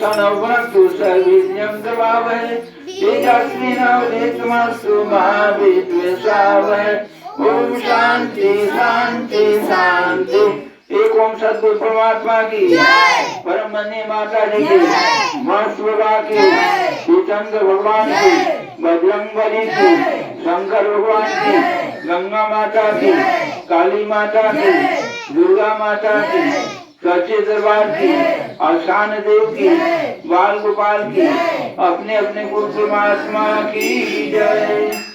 सनौगुणस्तु सर्वज्ञं प्रभावः तेजस्विनावधीतमस्तु महाविद्वेषावः। ओम शांति शांति शांति। एक ओम सद्गुरु परमात्मा की परम मनी माता जी की मस्तुबा की श्रीचंद्र भगवान की बजरंगबली की शंकर भगवान की गंगा माता की काली माता की दुर्गा माता की सच्चे दरबार की आशान देव की बाल गोपाल की अपने अपने गुरु परमात्मा की जय।